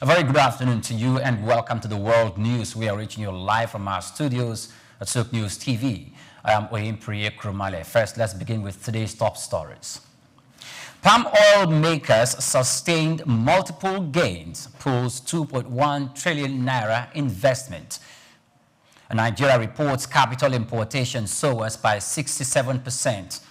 A very good afternoon to you and welcome to the World News. We are reaching you live from our studios at Sook News TV. I am Lekki Ikorodu. First, let's begin with today's top stories. Palm oil makers sustained multiple gains, pulls 2.1 trillion naira investment. Nigeria reports capital importation soars by 67%.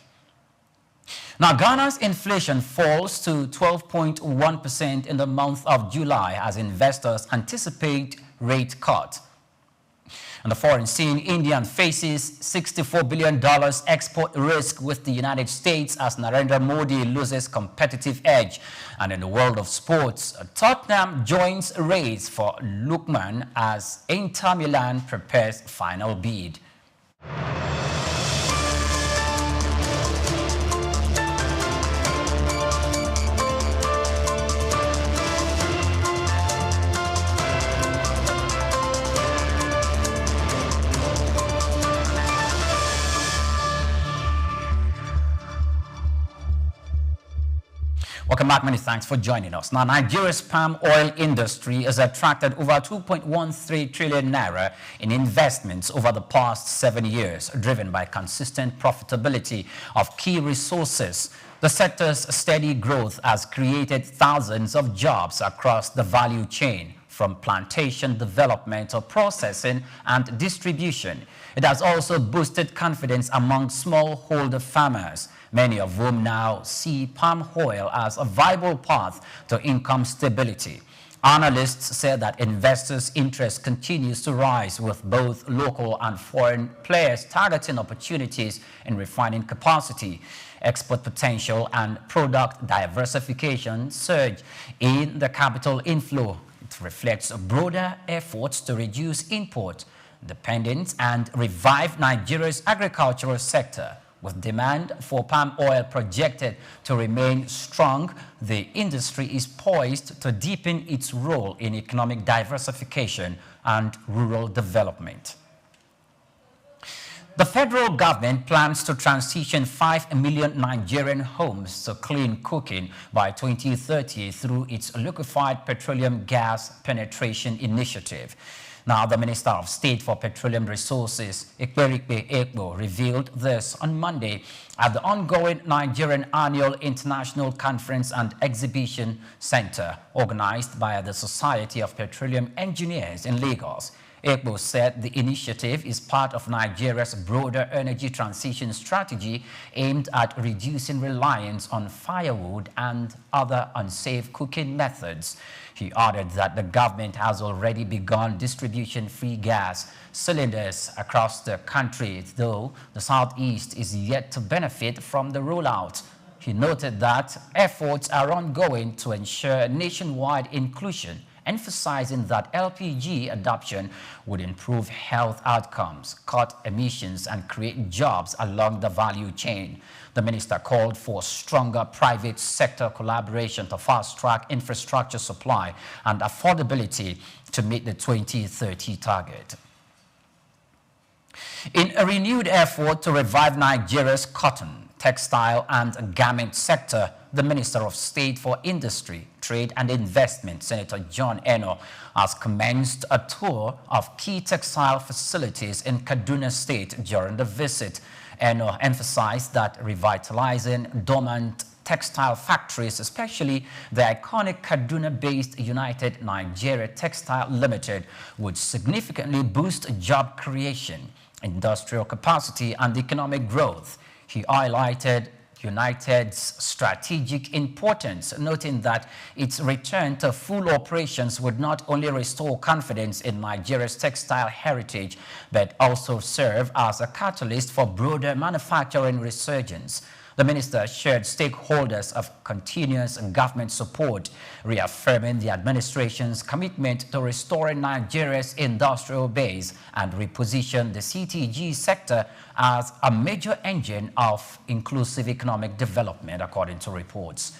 Now, Ghana's inflation falls to 12.1% in the month of July as investors anticipate rate cut. On the foreign scene, India faces $64 billion export risk with the United States as Narendra Modi loses competitive edge. And in the world of sports, Tottenham joins race for Lookman as Inter Milan prepares final bid. Welcome back. Many thanks for joining us. Now, Nigeria's palm oil industry has attracted over 2.13 trillion naira in investments over the past 7 years, driven by consistent profitability of key resources. The sector's steady growth has created thousands of jobs across the value chain, from plantation development to processing and distribution. It has also boosted confidence among smallholder farmers, many of whom now see palm oil as a viable path to income stability. Analysts say that investors' interest continues to rise, with both local and foreign players targeting opportunities in refining capacity. Export potential and product diversification surge in the capital inflow. It reflects broader efforts to reduce import dependence and revive Nigeria's agricultural sector. With demand for palm oil projected to remain strong, the industry is poised to deepen its role in economic diversification and rural development. The federal government plans to transition 5 million Nigerian homes to clean cooking by 2030 through its liquefied petroleum gas penetration initiative. Now, the Minister of State for Petroleum Resources, Lekki Ikorodu, revealed this on Monday at the ongoing Nigerian Annual International Conference and Exhibition Center, organized by the Society of Petroleum Engineers in Lagos. Ikorodu said the initiative is part of Nigeria's broader energy transition strategy aimed at reducing reliance on firewood and other unsafe cooking methods. He added that the government has already begun distribution free gas cylinders across the country, though the Southeast is yet to benefit from the rollout. He noted that efforts are ongoing to ensure nationwide inclusion, emphasizing that LPG adoption would improve health outcomes, cut emissions, and create jobs along the value chain. The minister called for stronger private sector collaboration to fast-track infrastructure supply and affordability to meet the 2030 target. In a renewed effort to revive Nigeria's cotton, textile, and garment sector, the Minister of State for Industry, Trade and Investment, Senator John Eno, has commenced a tour of key textile facilities in Kaduna State during the visit. Eno emphasized that revitalizing dormant textile factories, especially the iconic Kaduna-based United Nigeria Textile Limited, would significantly boost job creation, industrial capacity, and economic growth. He highlighted United's strategic importance, noting that its return to full operations would not only restore confidence in Nigeria's textile heritage, but also serve as a catalyst for broader manufacturing resurgence. The minister assured stakeholders of continuous government support, reaffirming the administration's commitment to restoring Nigeria's industrial base and reposition the CTG sector as a major engine of inclusive economic development, according to reports.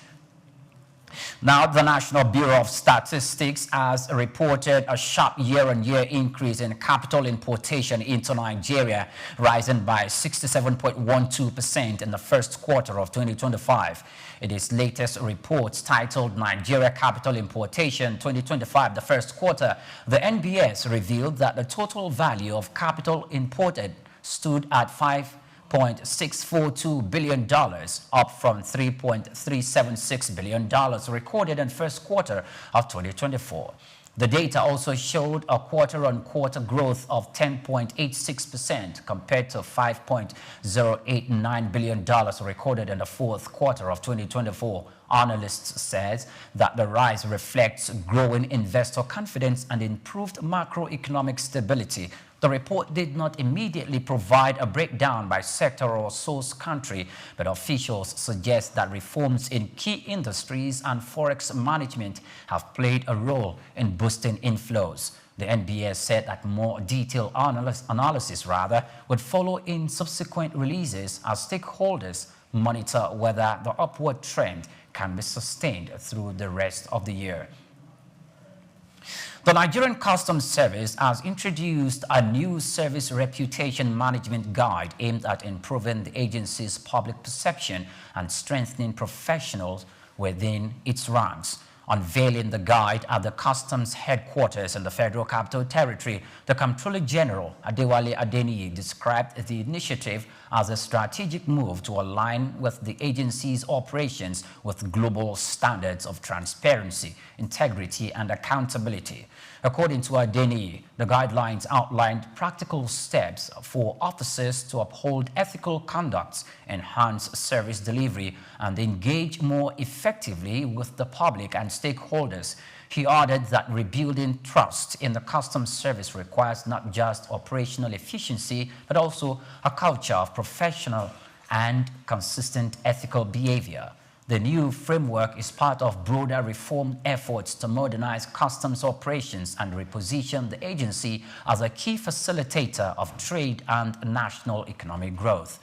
Now, the National Bureau of Statistics has reported a sharp year-on-year increase in capital importation into Nigeria, rising by 67.12% in the first quarter of 2025. In its latest report titled Nigeria Capital Importation 2025, the first quarter, the NBS revealed that the total value of capital imported stood at $5.642 billion, up from $3.376 billion recorded in first quarter of 2024. The data also showed a quarter-on-quarter growth of 10.86% compared to $5.089 billion recorded in the fourth quarter of 2024. Analysts said that the rise reflects growing investor confidence and improved macroeconomic stability. The report did not immediately provide a breakdown by sector or source country, but officials suggest that reforms in key industries and forex management have played a role in boosting inflows. The NBS said that more detailed analysis would follow in subsequent releases as stakeholders monitor whether the upward trend can be sustained through the rest of the year. The Nigerian Customs Service has introduced a new service reputation management guide aimed at improving the agency's public perception and strengthening professionals within its ranks. Unveiling the guide at the Customs headquarters in the Federal Capital Territory, the Comptroller General Adewale Adeniyi described the initiative as a strategic move to align with the agency's operations with global standards of transparency, integrity, and accountability. According to Adeniyi, the guidelines outlined practical steps for officers to uphold ethical conduct, enhance service delivery, and engage more effectively with the public and stakeholders. He added that rebuilding trust in the Customs Service requires not just operational efficiency, but also a culture of professional and consistent ethical behavior. The new framework is part of broader reform efforts to modernize customs operations and reposition the agency as a key facilitator of trade and national economic growth.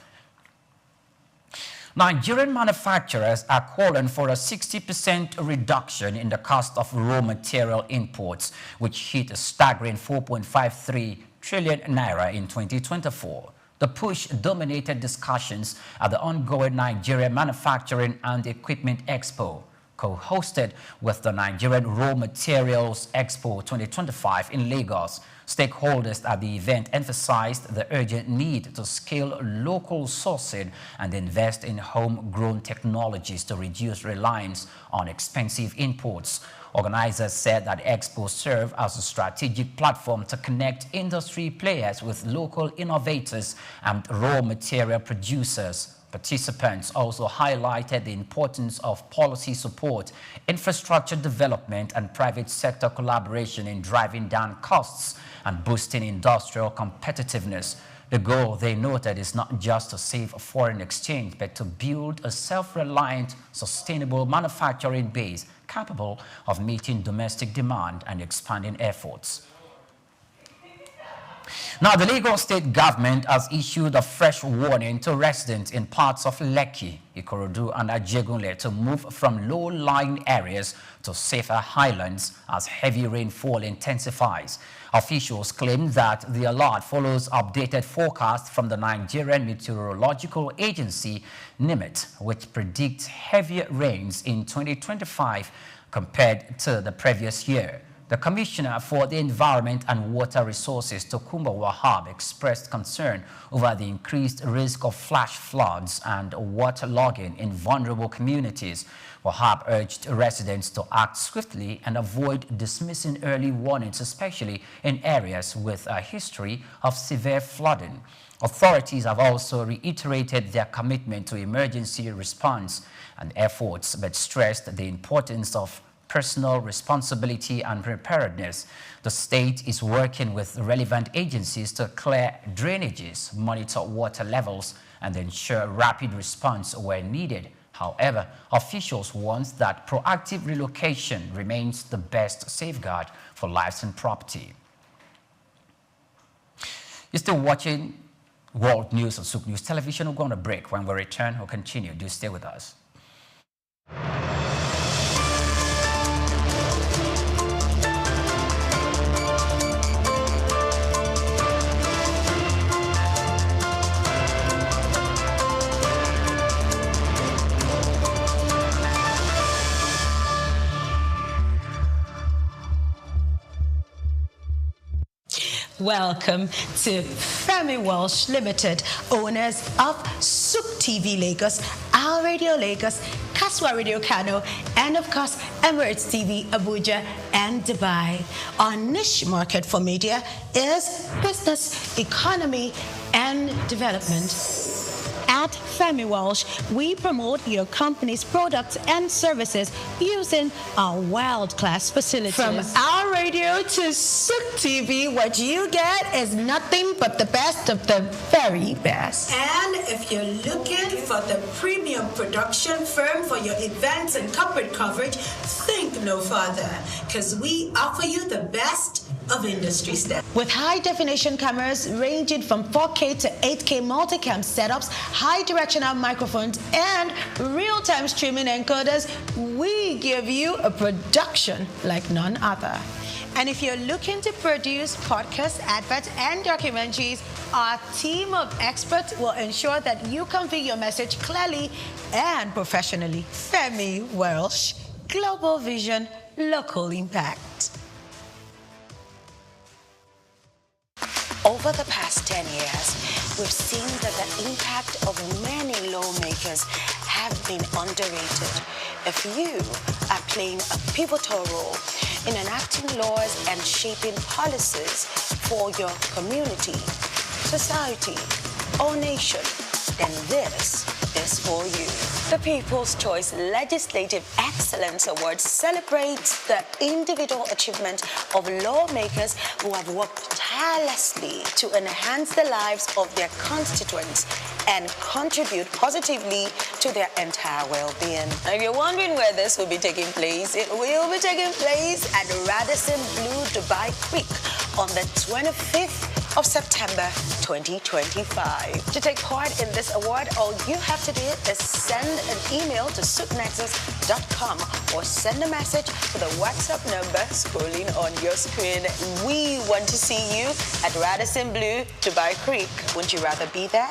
Nigerian manufacturers are calling for a 60% reduction in the cost of raw material imports, which hit a staggering 4.53 trillion naira in 2024. The push dominated discussions at the ongoing Nigeria Manufacturing and Equipment Expo, co-hosted with the Nigerian Raw Materials Expo 2025 in Lagos. Stakeholders at the event emphasized the urgent need to scale local sourcing and invest in homegrown technologies to reduce reliance on expensive imports. Organizers said that Expo serve as a strategic platform to connect industry players with local innovators and raw material producers. Participants also highlighted the importance of policy support, infrastructure development, and private sector collaboration in driving down costs and boosting industrial competitiveness. The goal, they noted, is not just to save foreign exchange, but to build a self-reliant, sustainable manufacturing base capable of meeting domestic demand and expanding efforts. Now, the Lagos state government has issued a fresh warning to residents in parts of Lekki, Ikorodu, and Ajegunle to move from low-lying areas to safer highlands as heavy rainfall intensifies. Officials claim that the alert follows updated forecasts from the Nigerian Meteorological Agency, NIMET, which predicts heavier rains in 2025 compared to the previous year. The Commissioner for the Environment and Water Resources, Tokunbo Wahab, expressed concern over the increased risk of flash floods and waterlogging in vulnerable communities. Wahab urged residents to act swiftly and avoid dismissing early warnings, especially in areas with a history of severe flooding. Authorities have also reiterated their commitment to emergency response and efforts, but stressed the importance of personal responsibility and preparedness. The state is working with relevant agencies to clear drainages, monitor water levels, and ensure rapid response where needed. However, officials warn that proactive relocation remains the best safeguard for lives and property. You're still watching World News on Souk News Television. We're going to break. When we return, we'll continue. Do stay with us. Welcome to Femi Walsh Limited, owners of Souk TV Lagos, Our Radio Lagos, Kaswa Radio Kano, and of course, Emirates TV Abuja and Dubai. Our niche market for media is business, economy, and development. At Femi Walsh, we promote your company's products and services using our world-class facilities. From our radio to Souk TV, what you get is nothing but the best of the very best. And if you're looking for the premium production firm for your events and corporate coverage, think no further, because we offer you the best of industry stuff. With high-definition cameras ranging from 4K to 8K multicam setups, high-directional microphones, and real-time streaming encoders, we give you a production like none other. And if you're looking to produce podcasts, adverts, and documentaries, our team of experts will ensure that you convey your message clearly and professionally. Femi Walsh, Global Vision, Local Impact. Over the past 10 years, we've seen that the impact of many lawmakers have been underrated. If you are playing a pivotal role in enacting laws and shaping policies for your community, society, or nation, then this is for you. The People's Choice Legislative Excellence Award celebrates the individual achievement of lawmakers who have worked tirelessly to enhance the lives of their constituents and contribute positively to their entire well-being. Now, if you're wondering where this will be taking place, it will be taking place at Radisson Blu Dubai Creek on the 25th of September 2025. To take part in this award, all you have to do is send an email to souknexus.com or send a message to the WhatsApp number scrolling on your screen. We want to see you at Radisson Blu Dubai Creek. Wouldn't you rather be there?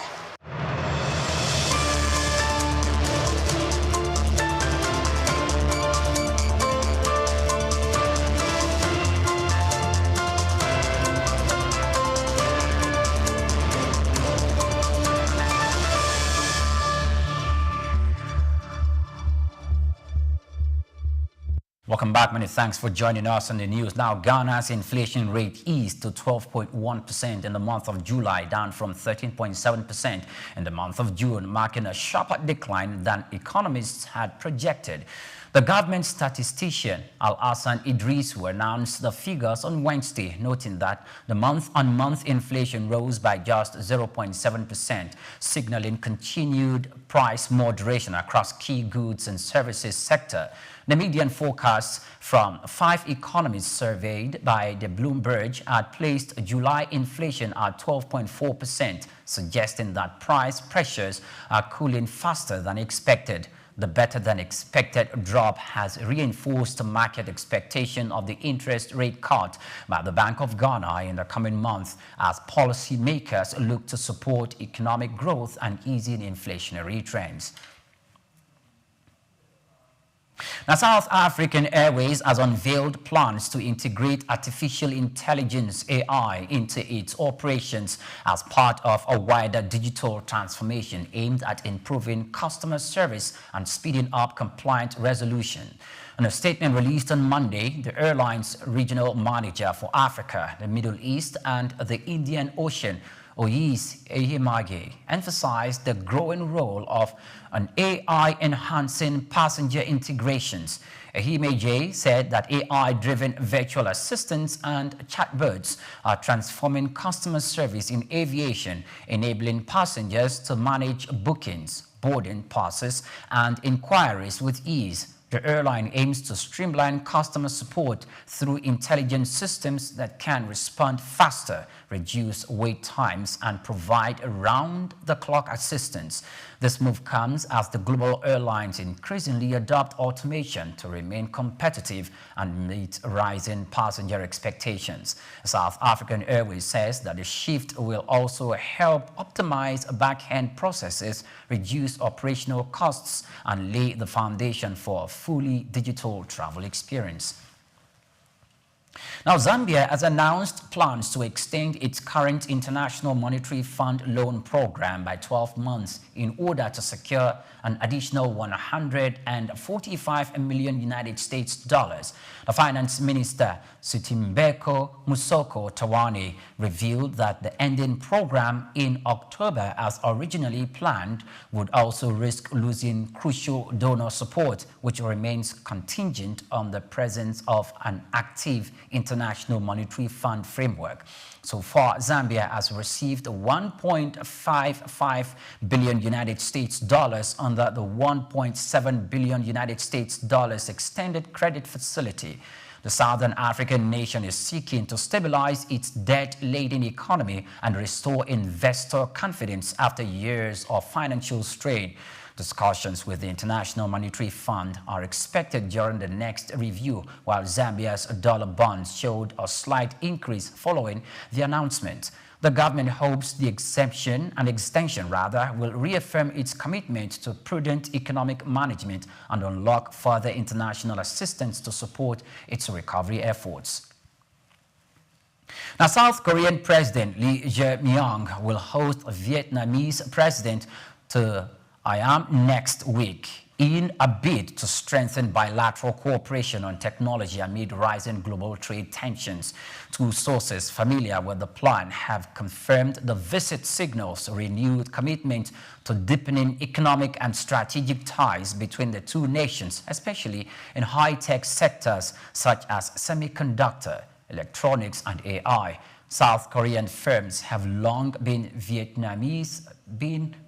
Welcome back. Many thanks for joining us on the news. Now, Ghana's inflation rate eased to 12.1% in the month of July, down from 13.7% in the month of June, marking a sharper decline than economists had projected. The government statistician Al-Hassan Idrisu announced the figures on Wednesday, noting that the month-on-month inflation rose by just 0.7%, signaling continued price moderation across key goods and services sector. The median forecasts from 5 economists surveyed by the Bloomberg had placed July inflation at 12.4%, suggesting that price pressures are cooling faster than expected. The better-than-expected drop has reinforced market expectation of the interest rate cut by the Bank of Ghana in the coming months as policymakers look to support economic growth and easing inflationary trends. Now, South African Airways has unveiled plans to integrate artificial intelligence (AI) into its operations as part of a wider digital transformation aimed at improving customer service and speeding up complaint resolution. In a statement released on Monday, the airline's regional manager for Africa, the Middle East, and the Indian Ocean, Oyis Ehimage, emphasized the growing role of an AI enhancing passenger integrations. Ehimage said that AI-driven virtual assistants and chatbots are transforming customer service in aviation, enabling passengers to manage bookings, boarding passes, and inquiries with ease. The airline aims to streamline customer support through intelligent systems that can respond faster, reduce wait times, and provide around-the-clock assistance. This move comes as the global airlines increasingly adopt automation to remain competitive and meet rising passenger expectations. South African Airways says that the shift will also help optimize back-end processes, reduce operational costs, and lay the foundation for a fully digital travel experience. Now, Zambia has announced plans to extend its current International Monetary Fund loan program by 12 months in order to secure an additional 145 million United States dollars. The Finance Minister, Sutimbeko Musoko Tawani, revealed that the ending program in October, as originally planned, would also risk losing crucial donor support, which remains contingent on the presence of an active International Monetary Fund framework. So far, Zambia has received 1.55 billion United States dollars under the 1.7 billion United States dollars extended credit facility. The Southern African nation is seeking to stabilize its debt-laden economy and restore investor confidence after years of financial strain. Discussions with the International Monetary Fund are expected during the next review, while Zambia's dollar bonds showed a slight increase following the announcement. The government hopes the extension will reaffirm its commitment to prudent economic management and unlock further international assistance to support its recovery efforts. Now, South Korean President Lee Jae-myung will host Vietnamese President to next week in a bid to strengthen bilateral cooperation on technology amid rising global trade tensions. Two sources familiar with the plan have confirmed the visit signals a renewed commitment to deepening economic and strategic ties between the two nations, especially in high-tech sectors such as semiconductor, electronics, and AI. South Korean firms have long been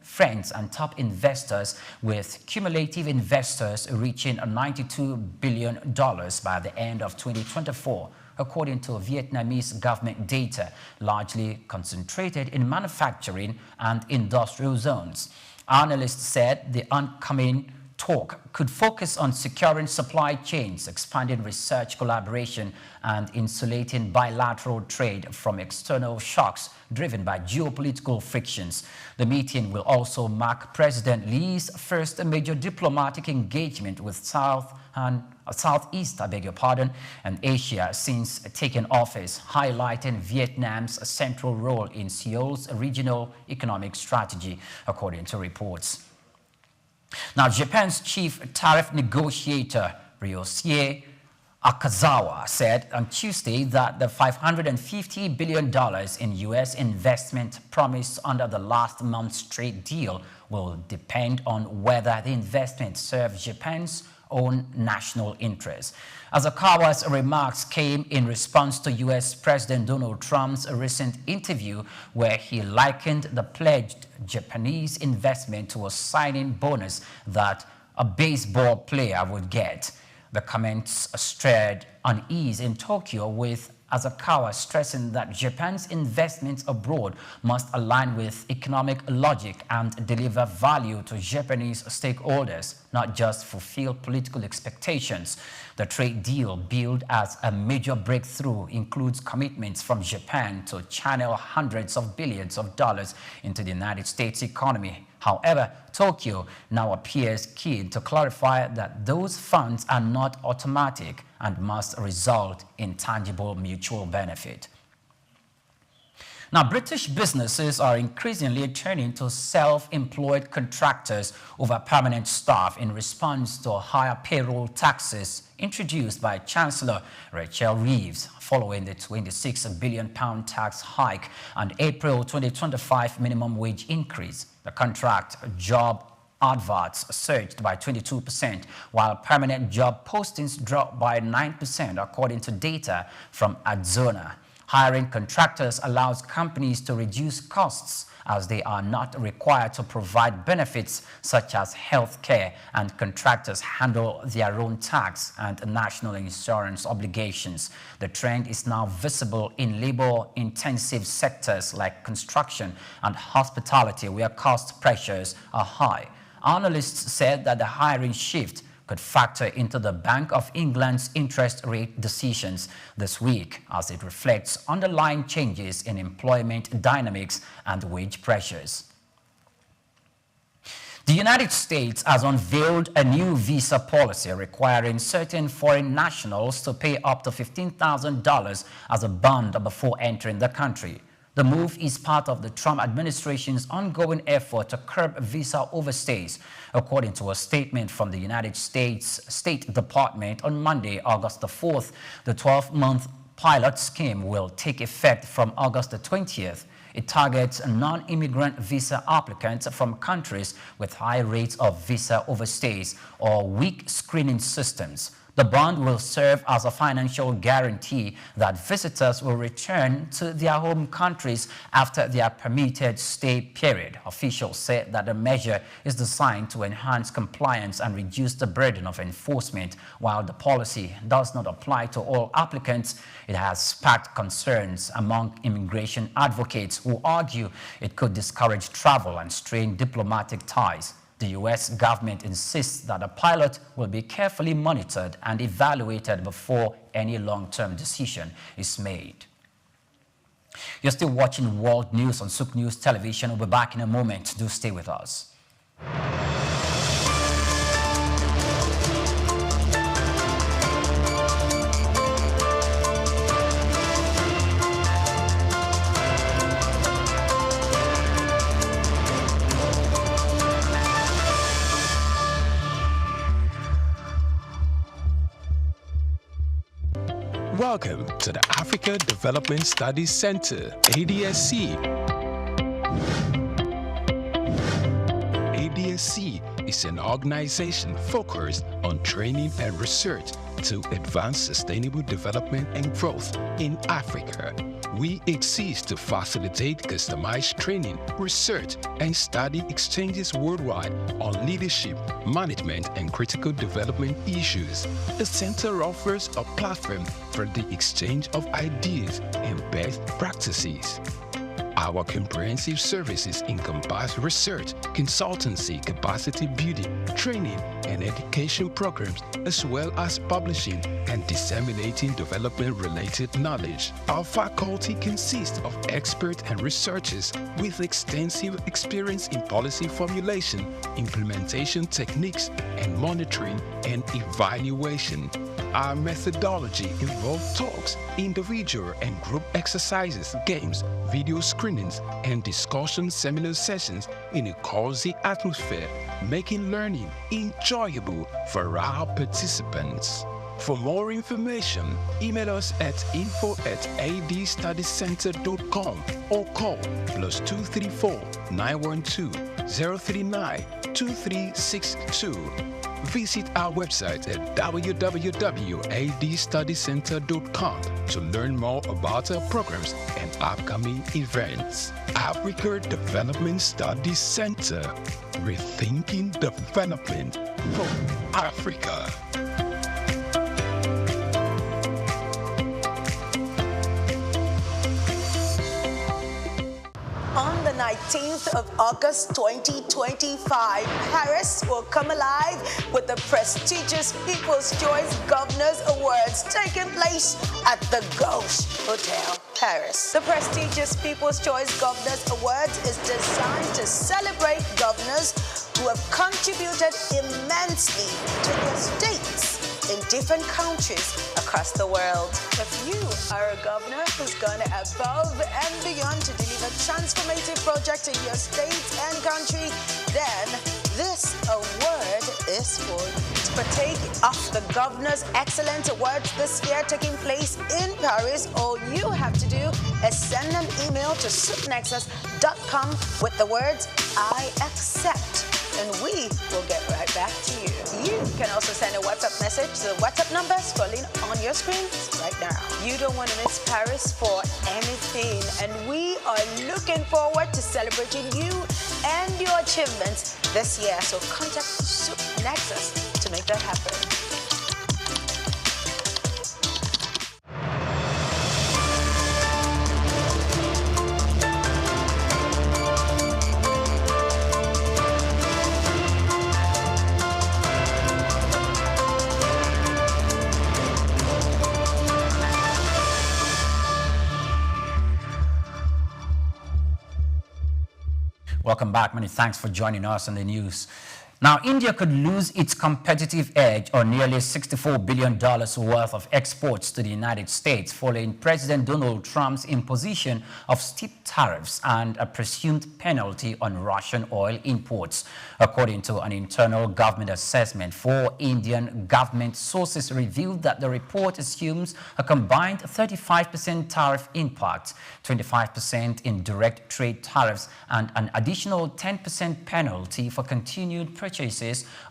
friends and top investors, with cumulative investors reaching $92 billion by the end of 2024, according to Vietnamese government data, largely concentrated in manufacturing and industrial zones. Analysts said the oncoming talk could focus on securing supply chains, expanding research collaboration, and insulating bilateral trade from external shocks driven by geopolitical frictions. The meeting will also mark President Lee's first major diplomatic engagement with Southeast and Asia since taking office, highlighting Vietnam's central role in Seoul's regional economic strategy, according to reports. Now, Japan's chief tariff negotiator, Ryosuke Akazawa, said on Tuesday that the $550 billion in U.S. investment promised under the last month's trade deal will depend on whether the investment serves Japan's own national interests. Akazawa's remarks came in response to U.S. President Donald Trump's recent interview, where he likened the pledged Japanese investment to a signing bonus that a baseball player would get. The comments stirred unease in Tokyo, with Akazawa stressing that Japan's investments abroad must align with economic logic and deliver value to Japanese stakeholders, not just fulfill political expectations. The trade deal, billed as a major breakthrough, includes commitments from Japan to channel hundreds of billions of dollars into the United States economy. However, Tokyo now appears keen to clarify that those funds are not automatic and must result in tangible mutual benefit. Now, British businesses are increasingly turning to self-employed contractors over permanent staff in response to higher payroll taxes introduced by Chancellor Rachel Reeves following the £26 billion tax hike and April 2025 minimum wage increase. The contract job adverts surged by 22%, while permanent job postings dropped by 9%, according to data from Adzona. Hiring contractors allows companies to reduce costs, as they are not required to provide benefits such as health care, and contractors handle their own tax and national insurance obligations. The trend is now visible in labor-intensive sectors like construction and hospitality, where cost pressures are high. Analysts said that the hiring shift could factor into the Bank of England's interest rate decisions this week, as it reflects underlying changes in employment dynamics and wage pressures. The United States has unveiled a new visa policy requiring certain foreign nationals to pay up to $15,000 as a bond before entering the country. The move is part of the Trump administration's ongoing effort to curb visa overstays. According to a statement from the United States State Department on Monday, August the 4th, the 12-month pilot scheme will take effect from August the 20th. It targets non-immigrant visa applicants from countries with high rates of visa overstays or weak screening systems. The bond will serve as a financial guarantee that visitors will return to their home countries after their permitted stay period. Officials said that the measure is designed to enhance compliance and reduce the burden of enforcement. While the policy does not apply to all applicants, it has sparked concerns among immigration advocates who argue it could discourage travel and strain diplomatic ties. The U.S. government insists that the pilot will be carefully monitored and evaluated before any long-term decision is made. You're still watching World News on Souk News Television. We'll be back in a moment. Do stay with us. Welcome to the Africa Development Studies Center, ADSC. ADSC is an organization focused on training and research to advance sustainable development and growth in Africa. We exist to facilitate customized training, research, and study exchanges worldwide on leadership, management, and critical development issues. The center offers a platform for the exchange of ideas and best practices. Our comprehensive services encompass research, consultancy, capacity building, training, and education programs, as well as publishing and disseminating development-related knowledge. Our faculty consists of experts and researchers with extensive experience in policy formulation, implementation techniques, and monitoring and evaluation. Our methodology involves talks, individual and group exercises, games, video screenings, and discussion seminar sessions in a cozy atmosphere, making learning enjoyable for our participants. For more information, email us at info@adstudiescenter.com or call +234 912 039 2362. Visit our website at www.adstudiecenter.com to learn more about our programs and upcoming events. Africa Development Studies Center, rethinking development for Africa. On the 19th of August 2025, Paris will come alive with the prestigious People's Choice Governors Awards taking place at the Gauche Hotel, Paris. The prestigious People's Choice Governors Awards is designed to celebrate governors who have contributed immensely to their states in different countries across the world. If you are a governor who's gone above and beyond to deliver transformative projects in your state and country, then this award is for you. To partake of the Governor's Excellence Awards this year taking place in Paris, all you have to do is send an email to soupnexus.com with the words, "I accept," and we will get right back to you. You can also send a WhatsApp message to the WhatsApp number scrolling on your screen right now. You don't want to miss Paris for anything, and we are looking forward to celebrating you and your achievements this year. So contact Soup Nexus to make that happen. Welcome back. Many thanks for joining us on the news. Now, India could lose its competitive edge on nearly $64 billion worth of exports to the United States following President Donald Trump's imposition of steep tariffs and a presumed penalty on Russian oil imports. According to an internal government assessment, 4 Indian government sources revealed that the report assumes a combined 35% tariff impact, 25% in direct trade tariffs, and an additional 10% penalty for continued purchases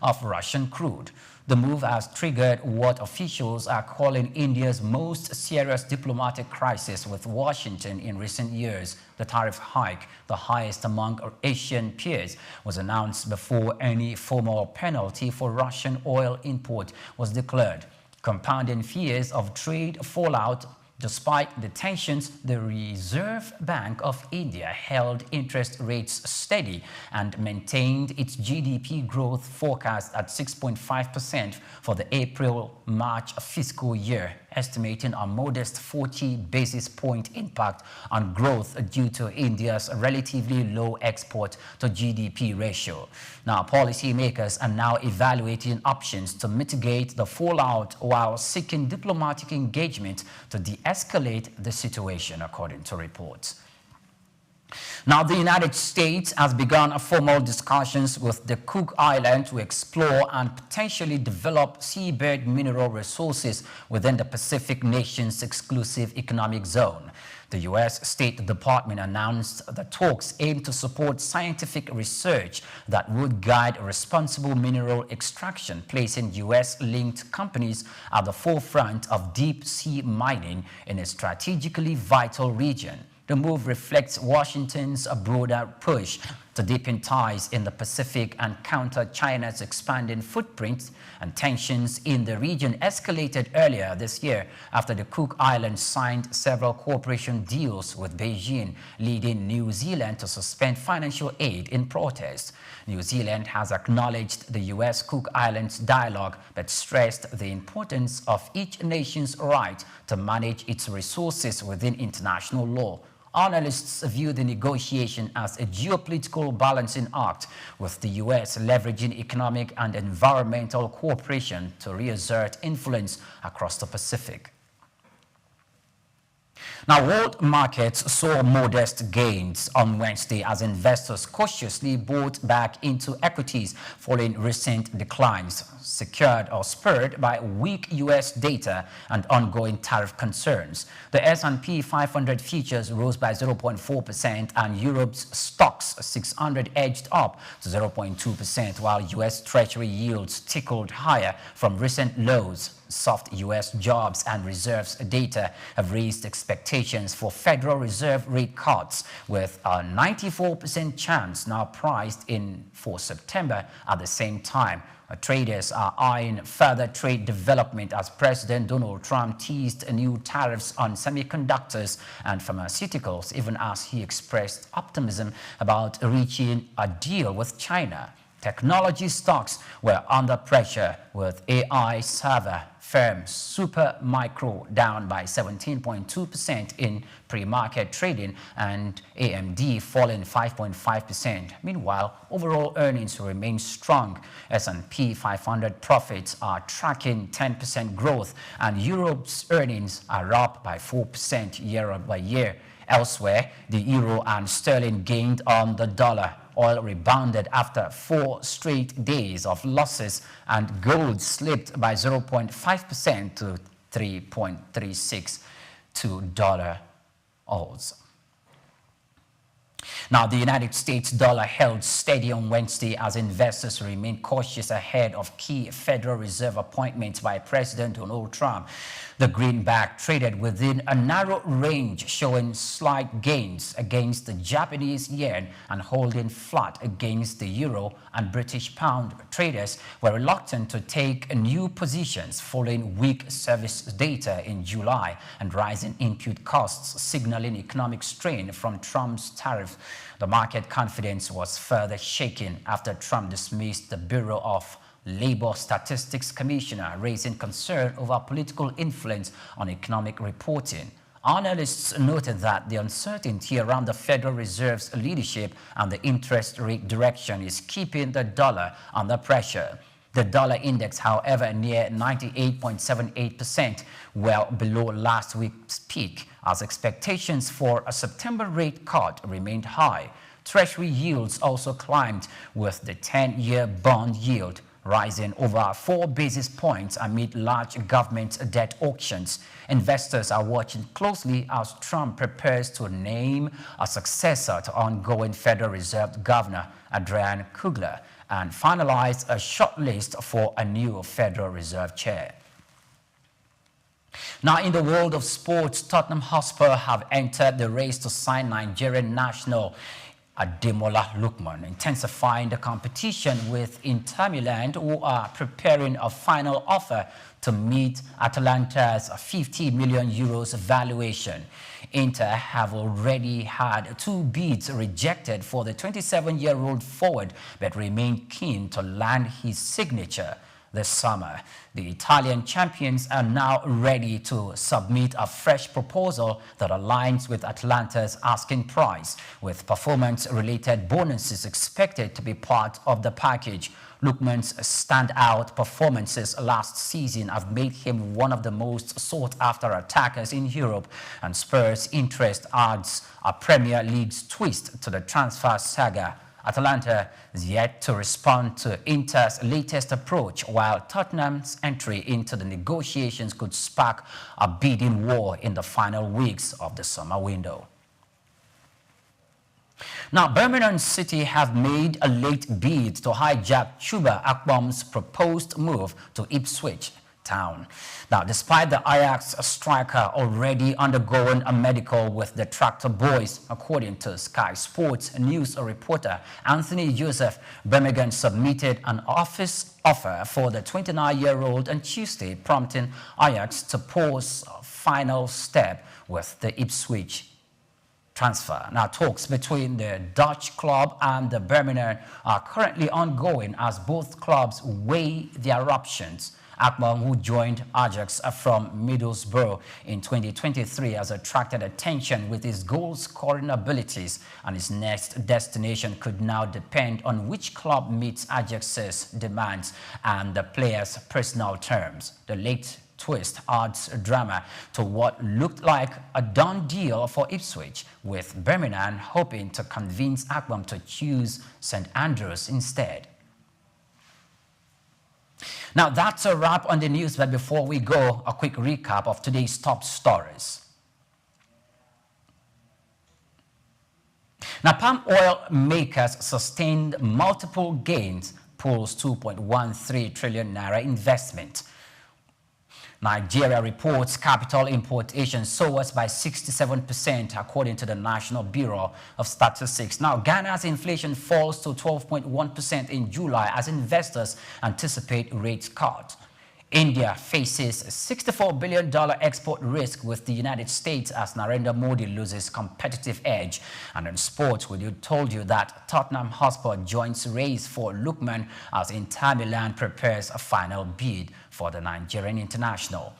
of Russian crude. The move has triggered what officials are calling India's most serious diplomatic crisis with Washington in recent years. The tariff hike, the highest among Asian peers, was announced before any formal penalty for Russian oil import was declared, compounding fears of trade fallout. Despite the tensions, the Reserve Bank of India held interest rates steady and maintained its GDP growth forecast at 6.5% for the April-March fiscal year, estimating a modest 40 basis point impact on growth due to India's relatively low export to GDP ratio. Now, policymakers are now evaluating options to mitigate the fallout while seeking diplomatic engagement to de-escalate the situation, according to reports. Now, the United States has begun formal discussions with the Cook Islands to explore and potentially develop seabed mineral resources within the Pacific nation's exclusive economic zone. The U.S. State Department announced the talks aim to support scientific research that would guide responsible mineral extraction, placing U.S.-linked companies at the forefront of deep-sea mining in a strategically vital region. The move reflects Washington's broader push to deepen ties in the Pacific and counter China's expanding footprint, and tensions in the region escalated earlier this year after the Cook Islands signed several cooperation deals with Beijing, leading New Zealand to suspend financial aid in protest. New Zealand has acknowledged the U.S. Cook Islands dialogue but stressed the importance of each nation's right to manage its resources within international law. Analysts view the negotiation as a geopolitical balancing act, with the U.S. leveraging economic and environmental cooperation to reassert influence across the Pacific. Now, world markets saw modest gains on Wednesday as investors cautiously bought back into equities following recent declines, secured or spurred by weak U.S. data and ongoing tariff concerns. The S&P 500 futures rose by 0.4% and Europe's stocks 600 edged up to 0.2%, while U.S. Treasury yields tickled higher from recent lows. Soft U.S. jobs and reserves data have raised expectations for Federal Reserve rate cuts, with a 94% chance now priced in for September. At the same time, traders are eyeing further trade development as President Donald Trump teased new tariffs on semiconductors and pharmaceuticals, even as he expressed optimism about reaching a deal with China. Technology stocks were under pressure, with AI server firm Supermicro down by 17.2% in pre-market trading and AMD falling 5.5%. Meanwhile, overall earnings remain strong. S&P 500 profits are tracking 10% growth, and Europe's earnings are up by 4% year-over-year. Elsewhere, the euro and sterling gained on the dollar. Oil rebounded after 4 straight days of losses, and gold slipped by 0.5% to $3.36 ounce. Now, the United States dollar held steady on Wednesday as investors remain cautious ahead of key Federal Reserve appointments by President Donald Trump. The greenback traded within a narrow range, showing slight gains against the Japanese yen and holding flat against the euro and British pound. Traders were reluctant to take new positions following weak service data in July and rising input costs, signaling economic strain from Trump's tariff. The market confidence was further shaken after Trump dismissed the Bureau of Labor Statistics Commissioner, raising concern over political influence on economic reporting. Analysts noted that the uncertainty around the Federal Reserve's leadership and the interest rate direction is keeping the dollar under pressure. The dollar index, however, near 98.78%, well below last week's peak, as expectations for a September rate cut remained high. Treasury yields also climbed, with the 10-year bond yield rising over 4 basis points amid large government debt auctions. Investors are watching closely as Trump prepares to name a successor to ongoing Federal Reserve Governor Adrian Kugler and finalize a shortlist for a new Federal Reserve chair. Now, in the world of sports, Tottenham Hotspur have entered the race to sign Nigerian national Ademola Lookman, intensifying the competition with Inter Milan, who are preparing a final offer to meet Atalanta's 50 million euros valuation. Inter have already had 2 bids rejected for the 27-year-old forward, but remain keen to land his signature this summer. The Italian champions are now ready to submit a fresh proposal that aligns with Atalanta's asking price, with performance-related bonuses expected to be part of the package. Lookman's standout performances last season have made him one of the most sought-after attackers in Europe, and Spurs' interest adds a Premier League's twist to the transfer saga. Atalanta is yet to respond to Inter's latest approach, while Tottenham's entry into the negotiations could spark a bidding war in the final weeks of the summer window. Now, Birmingham City have made a late bid to hijack Chuba Akpom's proposed move to Ipswich Town. Now, despite the Ajax striker already undergoing a medical with the Tractor Boys, according to Sky Sports News reporter Anthony Joseph, Birmingham submitted an offer for the 29-year-old on Tuesday, prompting Ajax to pause a final step with the Ipswich transfer. Now, talks between the Dutch club and the Birmingham are currently ongoing as both clubs weigh their options. Akpom, who joined Ajax from Middlesbrough in 2023, has attracted attention with his goal-scoring abilities, and his next destination could now depend on which club meets Ajax's demands and the player's personal terms. The late twist adds drama to what looked like a done deal for Ipswich, with Birmingham hoping to convince Akpom to choose St Andrews instead. Now, that's a wrap on the news, but before we go, a quick recap of today's top stories. Now, palm oil makers sustained multiple gains, pulls 2.13 trillion naira investment. Nigeria reports capital importation soars by 67%, according to the National Bureau of Statistics. Now, Ghana's inflation falls to 12.1% in July as investors anticipate rate cuts. India faces a $64 billion export risk with the United States as Narendra Modi loses competitive edge. And in sports, we told you that Tottenham Hotspur joins race for Lookman as Inter Milan prepares a final bid for the Nigerian international.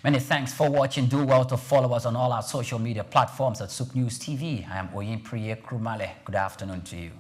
Many thanks for watching. Do well to follow us on all our social media platforms at Soup News TV. I am Oyin Priye Krumale. Good afternoon to you.